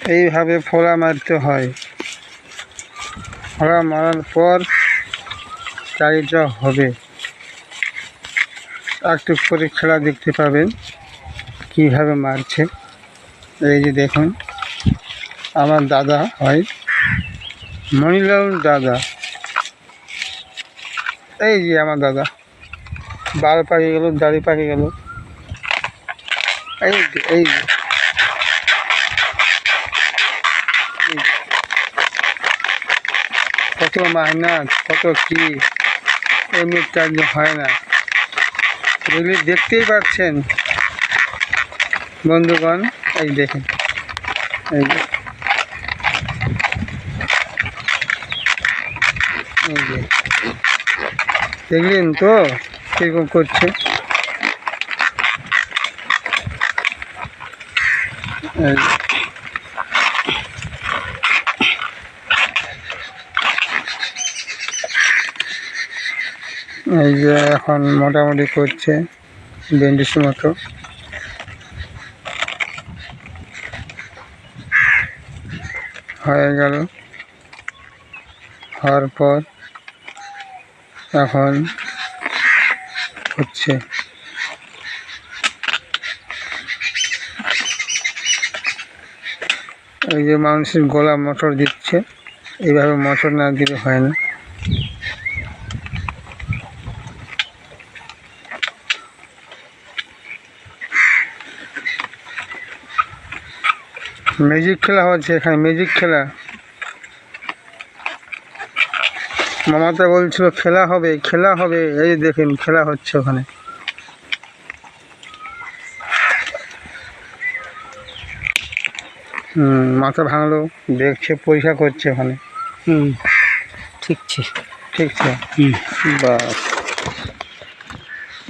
এইভাবে ফোড়া মারতে হয়। ফোড়া মারার পর চারিটা হবে। একটু করে খেলা দেখতে পাবেন কীভাবে মারছে। এই যে দেখুন, আমার দাদা হয় মনিলাল দাদা। এই যে আমার দাদা, বাল পাকে গেল, দাড়ি পাকে গেল। এই যে এই যে কত মেহনত, কত কি, এমনি কাজ হয় না। এগুলি দেখতেই পাচ্ছেন বন্ধুগণ। এই দেখেন, এই যে দেখলেন তো কীরকম করছে। এই যে এখন মোটামুটি করছে বেন্ডিস মতো। হয়ে গেল, হওয়ার পর এখন হচ্ছে এই যে মানুষের গলা মোটর দিচ্ছে। এইভাবে মোটর না দিলে হয় না। ম্যাজিক খেলা হচ্ছে এখানে, ম্যাজিক খেলা। মামাটা বলছিল খেলা হবে, খেলা হবে। এই দেখেন খেলা হচ্ছে ওখানে। মাথা ভাঙলো, দেখছে, পরীক্ষা করছে ওখানে। ঠিক আছে। ঠিক আছে, বাস।